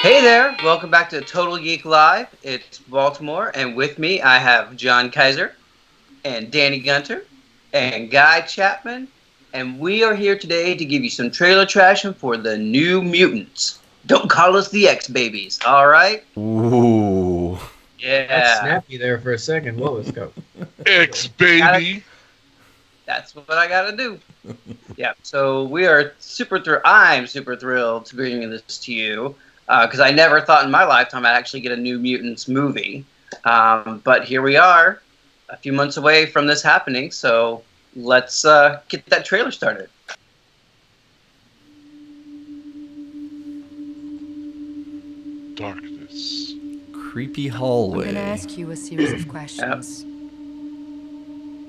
Hey there, welcome back to Total Geek Live. It's Baltimore, and with me I have John Kaiser, and Danny Gunter, and Guy Chapman, and we are here today to give you some trailer trashing for the New Mutants. Don't call us the X-Babies, alright? Ooh. Yeah. That's snappy there for a second. Whoa, let's go. X-Baby! That's what I gotta do. Yeah, so we are I'm super thrilled to bring this to you. Because I never thought in my lifetime I'd actually get a New Mutants movie. But here we are, a few months away from this happening, so let's get that trailer started. Darkness. Creepy I'm hallway. going to ask you a series of questions.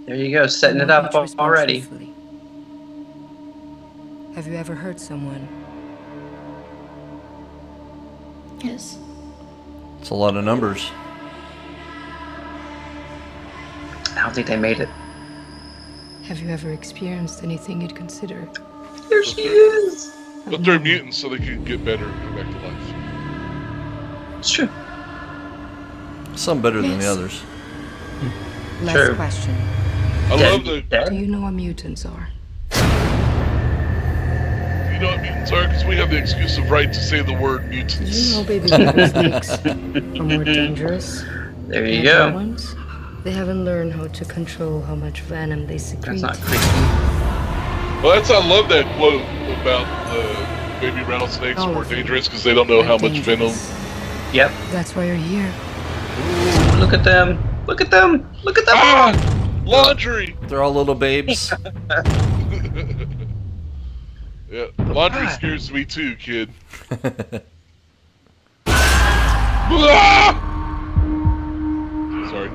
There you go, setting I it want up you to respond already. truthfully. Have you ever hurt someone? Yes. It's a lot of numbers. I don't think they made it. Have you ever experienced anything you'd consider? There she is! But they're mutants, so they can get better and come back to life. It's true. Some better than the Yes. others. Last True. question. I love the. Do Dead? you know what mutants are? You know what mutants are? Because we have the exclusive right to say the word Do you mutants. know baby rattlesnakes are more dangerous There you than adult go. ones? They haven't learned how to control how much venom they secrete. That's not creepy. Well, I love that quote about baby rattlesnakes All are more of them. dangerous because they don't know how much venom. Dangerous. Yep. That's why you're here. Ooh, look at them! Look at them! Look at them! Ah! Laundry! They're all little babes. Yeah, laundry scares me too, kid. Ah! Sorry.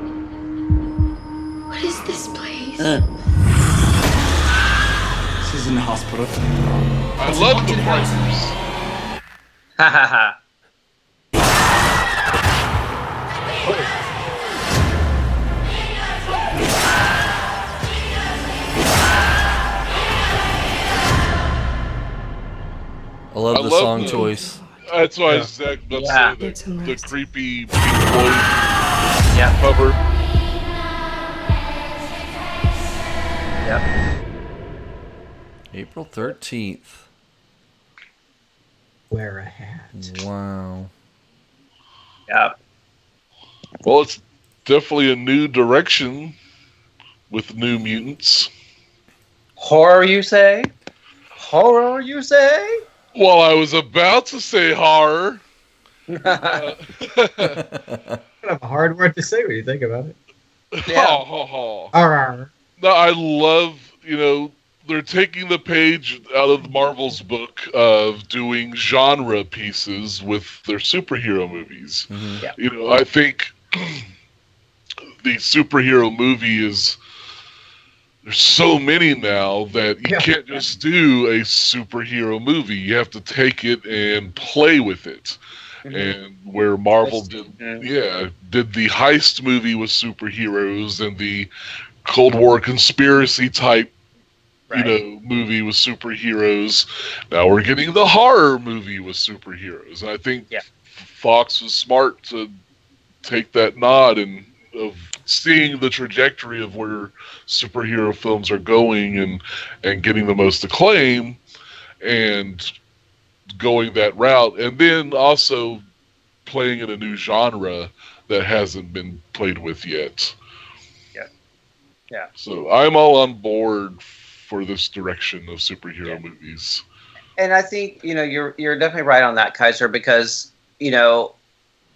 What is this place? She's in the hospital. I love the Frighters. Ha ha ha. I love I the love song the- choice. That's why Yeah. Zach about to Yeah. say Get some that. The rest. creepy Pink Floyd Yep. cover. Yep. April 13th. Wear a hat. Wow. Yep. Well, it's definitely a new direction with New Mutants. Horror, you say? Horror, you say? Well, I was about to say horror. Kind of a hard word to say when you think about it. Yeah. Ha, ha, ha. Arr. No, I love, they're taking the page out of Marvel's book of doing genre pieces with their superhero movies. Mhm. Yeah. I think the superhero movie is, there's so many now that you Yeah. can't just do a superhero movie. You have to take it and play with it. And where Marvel did the heist movie with superheroes and the Cold War conspiracy type, Right. movie with superheroes. Now we're getting the horror movie with superheroes. And I think Yeah. Fox was smart to take that nod and of seeing the trajectory of where superhero films are going and getting the most acclaim and going that route, and then also playing in a new genre that hasn't been played with yet. Yeah. So I'm all on board for this direction of superhero movies. And I think you're definitely right on that, Kaiser, because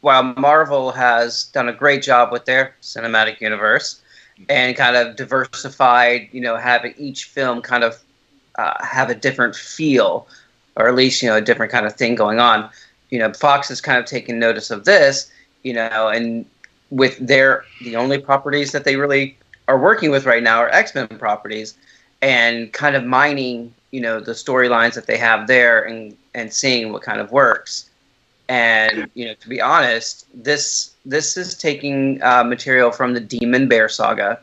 while Marvel has done a great job with their cinematic universe and kind of diversified, having each film kind of have a different feel, or at least a different kind of thing going on. Fox has kind of taken notice of this, and with the only properties that they really are working with right now are X-Men properties, and kind of mining, the storylines that they have there and seeing what kind of works. And to be honest, this is taking material from the Demon Bear saga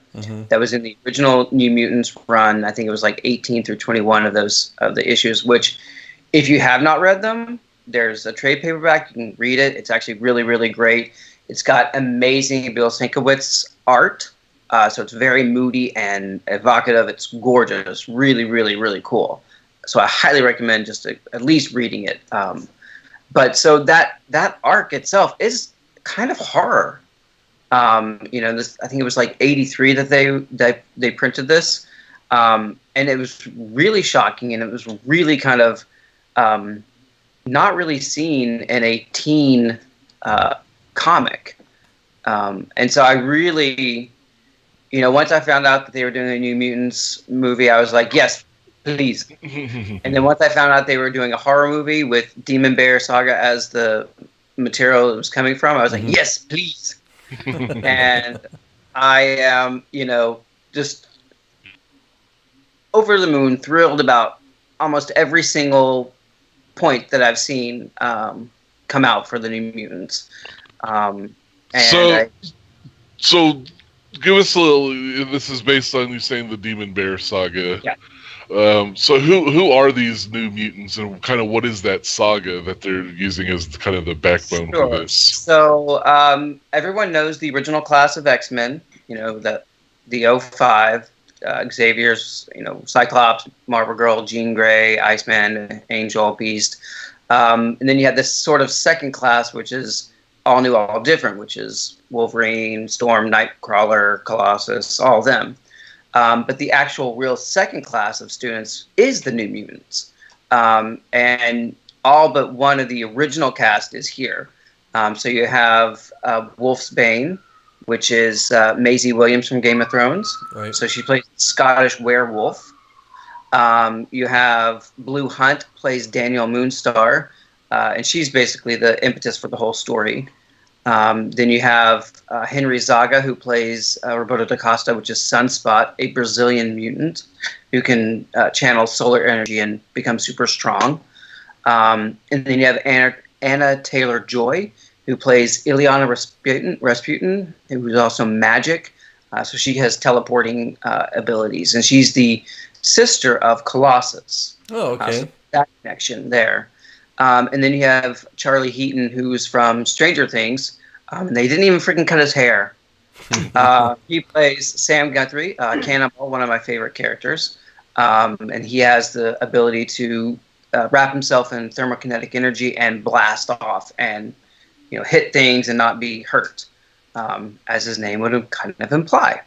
that was in the original New Mutants run. I think it was like 18 through 21 of the issues. Which, if you have not read them, there's a trade paperback. You can read it. It's actually really, really great. It's got amazing Bill Sienkiewicz art. So it's very moody and evocative. It's gorgeous. Really, really, really cool. So I highly recommend just at least reading it. But so that arc itself is kind of horror. This, I think it was like 83 that they printed this. And it was really shocking, and it was really kind of not really seen in a teen comic. And so I really, once I found out that they were doing a New Mutants movie, I was like, yes, please. And then once I found out they were doing a horror movie with Demon Bear Saga as the material it was coming from, I was like, yes, please. And I am, just over the moon, thrilled about almost every single point that I've seen come out for the New Mutants. So give us a little. This is based on you saying the Demon Bear Saga. Yeah. So who are these New Mutants, and kind of what is that saga that they're using as kind of the backbone for this? So everyone knows the original class of X-Men. The 05. Xavier's, Cyclops, Marvel Girl, Jean Grey, Iceman, Angel, Beast. And then you have this sort of second class, which is all new, all different, which is Wolverine, Storm, Nightcrawler, Colossus, all of them. But the actual real second class of students is the New Mutants. And all but one of the original cast is here. So you have Wolf's Bane, which is Maisie Williams from Game of Thrones. Right. So she plays Scottish werewolf. You have Blue Hunt, plays Daniel Moonstar, and she's basically the impetus for the whole story. Then you have Henry Zaga, who plays Roberto da Costa, which is Sunspot, a Brazilian mutant who can channel solar energy and become super strong. And then you have Anna Taylor-Joy, who plays Ileana Rasputin, who is also magic. So she has teleporting abilities. And she's the sister of Colossus. Oh, okay. So that connection there. And then you have Charlie Heaton, who's from Stranger Things. And they didn't even freaking cut his hair. He plays Sam Guthrie, Cannibal, one of my favorite characters. And he has the ability to wrap himself in thermokinetic energy and blast off and hit things and not be hurt, as his name would kind of imply.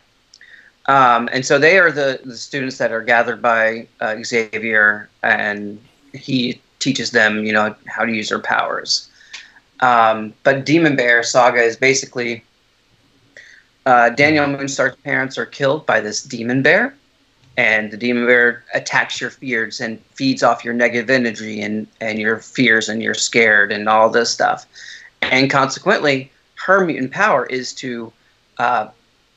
And so they are the students that are gathered by Xavier, and he teaches them, how to use their powers. But Demon Bear Saga is basically Daniel Moonstar's parents are killed by this demon bear, and the demon bear attacks your fears and feeds off your negative energy and your fears, and you're scared and all this stuff. And consequently, her mutant power is to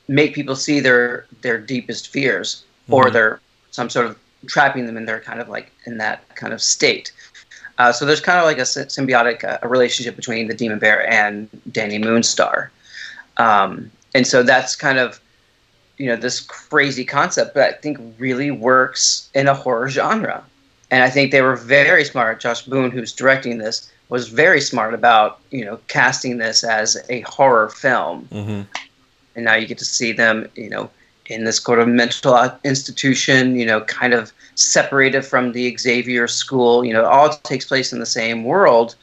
make people see their deepest fears, or their some sort of trapping them in their kind of like in that kind of state. So there's kind of like a symbiotic a relationship between the demon bear and Danny Moonstar. And so that's kind of, this crazy concept, but I think really works in a horror genre. And I think they were very smart. Josh Boone, who's directing this, was very smart about, casting this as a horror film. Mm-hmm. And now you get to see them, in this sort of mental institution, kind of separated from the Xavier school. It all takes place in the same world,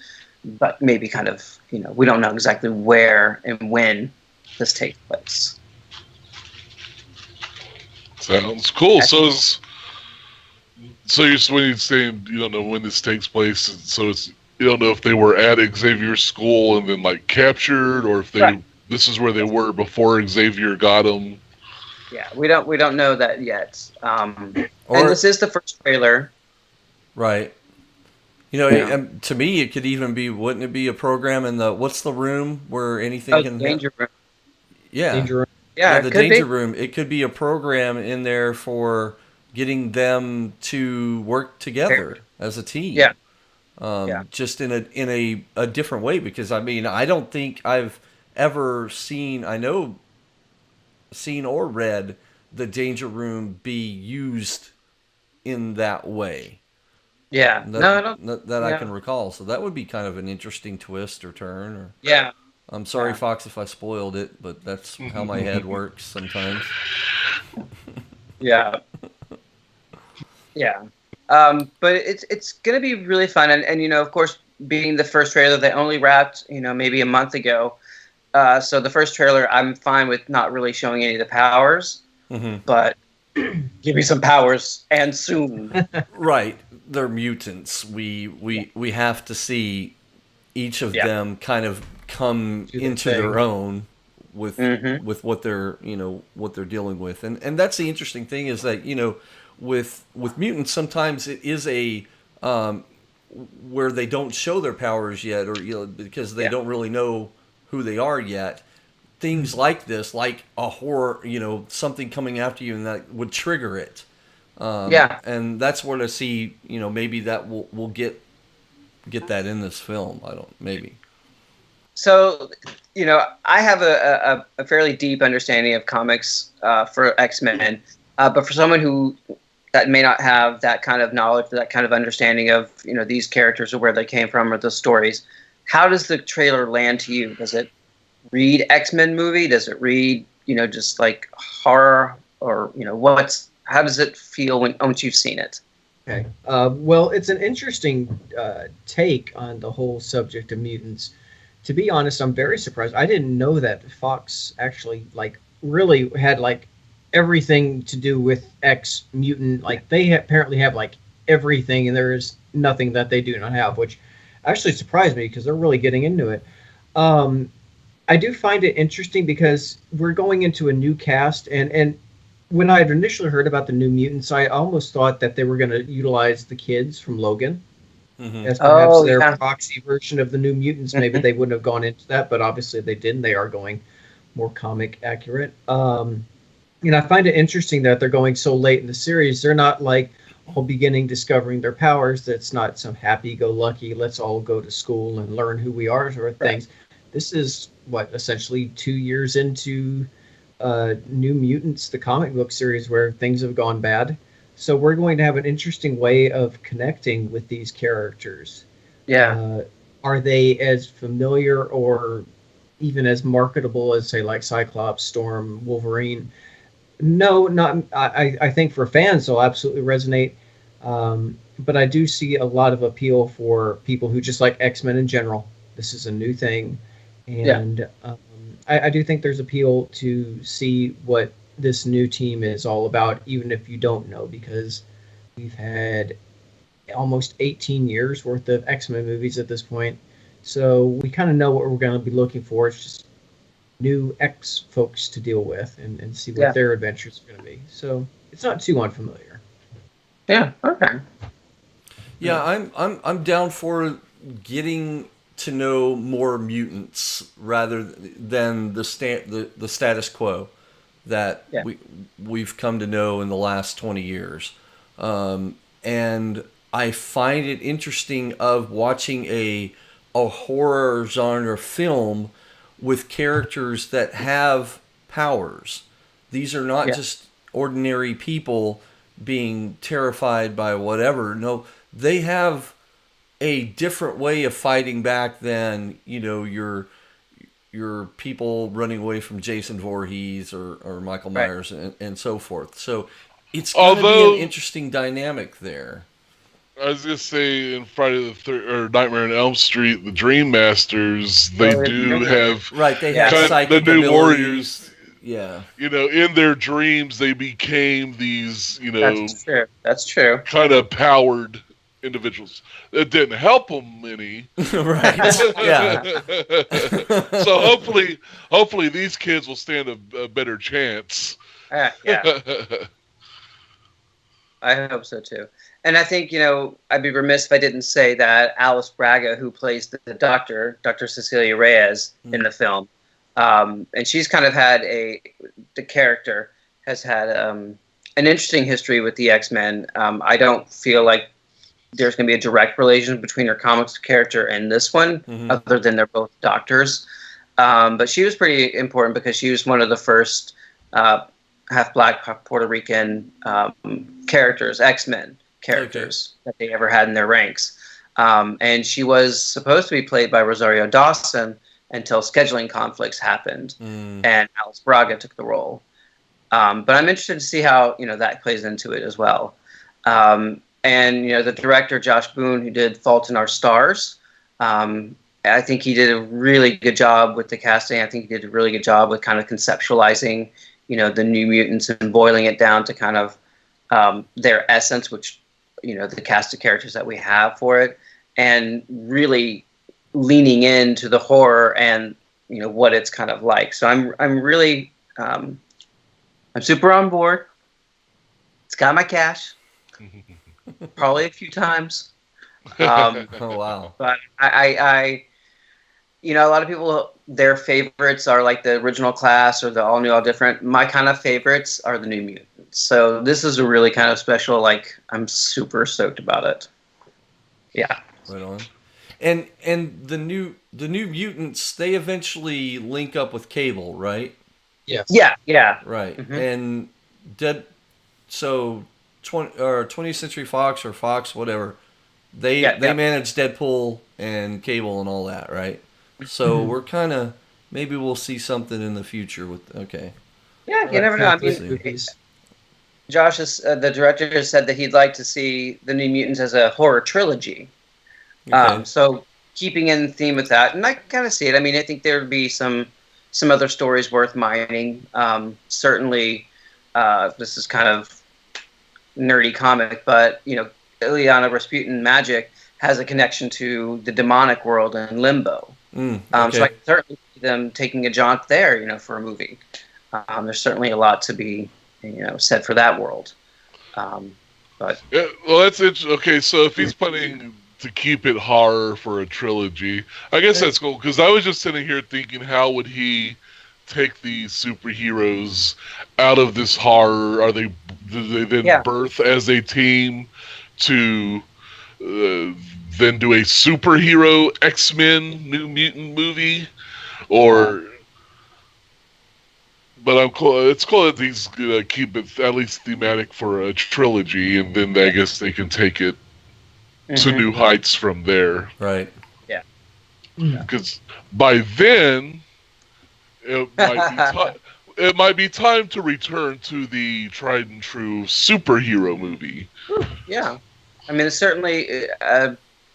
but maybe kind of, we don't know exactly where and when this takes place. Sounds cool. So when you're saying you don't know when this takes place, so it's you don't know if they were at Xavier's school and then like captured, or if this is where they were before Xavier got them. Yeah, we don't know that yet. And this is the first trailer. Right. To me, it could even be, wouldn't it be a program in what's the room where anything can... Danger Room. Yeah. Danger Room. Yeah, the Danger Room. It could be a program in there for getting them to work together as a team. Yeah. Just in a different way, because I don't think I've ever seen or read the Danger Room be used in that way. Yeah. That, No, I don't. that I Yeah. can recall. So that would be kind of an interesting twist or turn. Or Yeah. I'm sorry, Yeah. Fox, if I spoiled it, but that's how my head works sometimes. Yeah. Yeah. But it's gonna be really fun, and of course, being the first trailer, they only wrapped maybe a month ago. So the first trailer, I'm fine with not really showing any of the powers, but give me some powers and soon. Right, they're mutants. We have to see each of them kind of come into their own with what they're what they're dealing with, and that's the interesting thing is that with mutants sometimes it is a where they don't show their powers yet, or because they don't really know who they are yet. Things like this, like a horror, something coming after you, and that would trigger it. And that's where I see, maybe that we'll get that in this film. I don't, maybe. So, I have a fairly deep understanding of comics for X-Men, but for someone that may not have that kind of knowledge, that kind of understanding of these characters or where they came from or the stories, how does the trailer land to you? Does it read X-Men movie? Does it read just like horror, or how does it feel once you've seen it? Okay. Well, it's an interesting take on the whole subject of mutants. To be honest, I'm very surprised. I didn't know that Fox actually really had everything to do with X mutant. They apparently have everything, and there is nothing that they do not have, which actually surprised me because they're really getting into it. I do find it interesting because we're going into a new cast, and when I had initially heard about the New Mutants, I almost thought that they were going to utilize the kids from Logan as perhaps their proxy version of the New Mutants. Maybe they wouldn't have gone into that, but obviously they didn't. They are going more comic accurate. I find it interesting that they're going so late in the series. They're not all beginning discovering their powers. That's not some happy-go-lucky, let's all go to school and learn who we are sort of things. This is essentially 2 years into New Mutants, the comic book series, where things have gone bad. So we're going to have an interesting way of connecting with these characters. Yeah. Are they as familiar or even as marketable as, say, Cyclops, Storm, Wolverine? No, not. I think for fans they'll absolutely resonate. But I do see a lot of appeal for people who just like X-Men in general. This is a new thing. And I do think there's appeal to see what this new team is all about, even if you don't know, because we've had almost 18 years worth of X-Men movies at this point. So we kind of know what we're going to be looking for. It's just new X folks to deal with and see what their adventures are going to be. So it's not too unfamiliar. Yeah. Okay. Yeah, I'm down for getting to know more mutants rather than the status quo that we've come to know in the last 20 years. And I find it interesting of watching a horror genre film with characters that have powers. These are not just ordinary people being terrified by whatever. No, they have a different way of fighting back than your people running away from Jason Voorhees or Michael Myers and so forth. So it's going to be an interesting dynamic there. I was gonna say in Friday the or Nightmare on Elm Street, the Dream Masters, they do have they have psychic the new abilities. warriors. Yeah, in their dreams, they became these That's true. kind of powered individuals. That didn't help them any. Right. Yeah. So hopefully these kids will stand a better chance. Yeah. I hope so too. And I think, I'd be remiss if I didn't say that Alice Braga, who plays the Dr. Cecilia Reyes in the film, and she's kind of had the character has had an interesting history with the X-Men. I don't feel like there's going to be a direct relation between her comics character and this one, other than they're both doctors. But she was pretty important because she was one of the first half-black, Puerto Rican characters, X-Men, characters that they ever had in their ranks. And she was supposed to be played by Rosario Dawson until scheduling conflicts happened, and Alice Braga took the role. But I'm interested to see how that plays into it as well. And the director Josh Boone, who did *Fault in Our Stars*, I think he did a really good job with the casting. I think he did a really good job with kind of conceptualizing, the New Mutants and boiling it down to kind of their essence, which, the cast of characters that we have for it, and really leaning into the horror and, what it's kind of like. So I'm really, I'm super on board. It's got my cash, probably a few times. Oh wow! But I a lot of people, their favorites are like the original class or the all new, all different. My kind of favorites are the New Mutants. So this is a really kind of special. Like, I'm super stoked about it. Yeah. Right on. And the new Mutants, they eventually link up with Cable, right? Yes. Yeah. Right. Mm-hmm. And 20th Century Fox or Fox, whatever, they manage Deadpool and Cable and all that, right? So we're kind of, maybe we'll see something in the future with, okay. Yeah, you never know. I mean, Josh, the director, has said that he'd like to see the New Mutants as a horror trilogy. Okay. So keeping in theme with that, and I kind of see it. I mean, I think there would be some other stories worth mining. Certainly, this is kind of nerdy comic, but Ileana Rasputin magic has a connection to the demonic world and Limbo. Okay. So I can certainly see them taking a jaunt there, for a movie. There's certainly a lot to be, said for that world. But yeah, well, that's it. Okay, so if he's planning to keep it horror for a trilogy, I guess that's cool. Because I was just sitting here thinking, how would he take the superheroes out of this horror? Do they then birth as a team to then do a superhero X-Men New Mutant movie? Or, but it's cool that these keep it at least thematic for a trilogy, and then I guess they can take it to new heights from there. Right. Yeah. Because by then, it might be time to return to the tried and true superhero movie. Yeah. I mean, it's certainly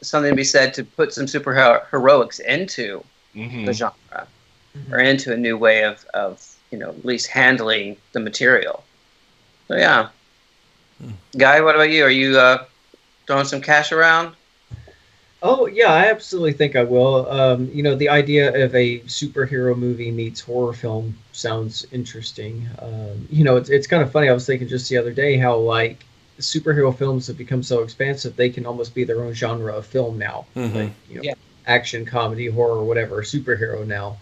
something to be said to put some heroics into the genre, or into a new way of at least handling the material. So yeah. Guy, what about you? Are you throwing some cash around? Oh yeah, I absolutely think I will. The idea of a superhero movie meets horror film sounds interesting. It's kind of funny. I was thinking just the other day how like superhero films have become so expansive they can almost be their own genre of film now. Action, comedy, horror, whatever, superhero now.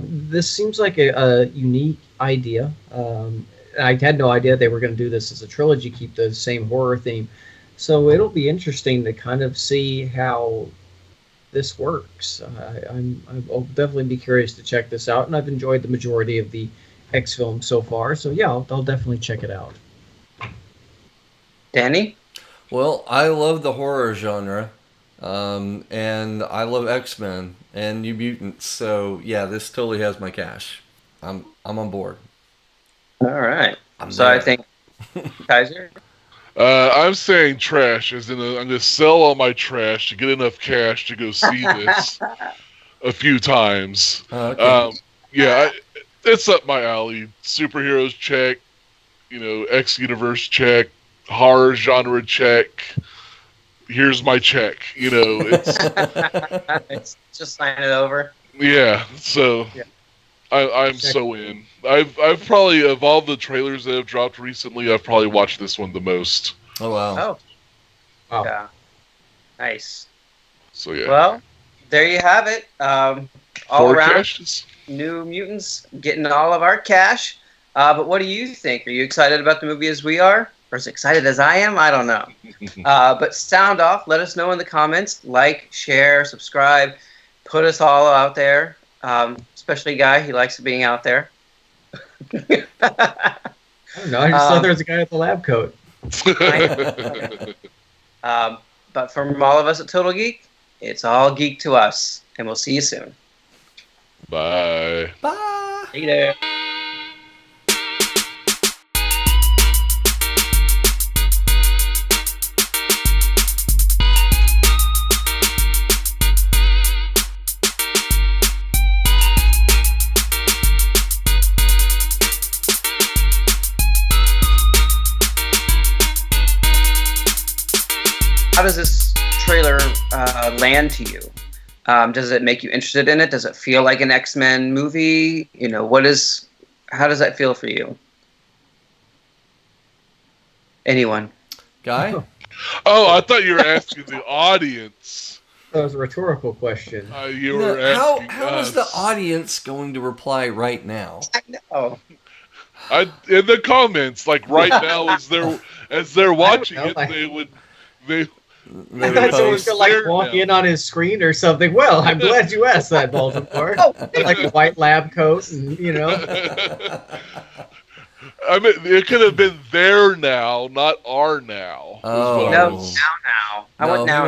This seems like a unique idea. I had no idea they were going to do this as a trilogy, keep the same horror theme. So it'll be interesting to kind of see how this works. I'll definitely be curious to check this out, and I've enjoyed the majority of the X films so far. So yeah, I'll definitely check it out. Danny? Well, I love the horror genre, and I love X-Men and New Mutants. So yeah, this totally has my cash. I'm on board. All right. I think Kaiser. I'm saying trash, as in I'm going to sell all my trash to get enough cash to go see this a few times. Okay. It's up my alley. Superheroes check, X universe check, horror genre check. Here's my check. It's it's just sign it over. Yeah. So I'm so in. I've probably, of all the trailers that have dropped recently, I've probably watched this one the most. Oh wow. Oh. Wow. Yeah. Nice. So yeah. Well, there you have it. All 4 around cashes. New Mutants getting all of our cash. But what do you think? Are you excited about the movie as we are? Or as excited as I am? I don't know. But sound off. Let us know in the comments. Like, share, subscribe. Put us all out there. Especially Guy. He likes being out there. I don't know. I just thought there was a guy with a lab coat. But from all of us at Total Geek, it's all geek to us, and we'll see you soon. Bye. Bye. Later. How does this trailer land to you? Does it make you interested in it? Does it feel like an X-Men movie? You know, how does that feel for you? Anyone? Guy? Oh, I thought you were asking the audience. That was a rhetorical question. You were asking how is the audience going to reply right now? I know. In the comments, like right now, as they're watching it, they would. I thought someone could like walk in on his screen or something. Well, I'm glad you asked that, Baltimore. Like a white lab coat, and you know. I mean, it could have been there now, not our now. Oh. No, now. I want now.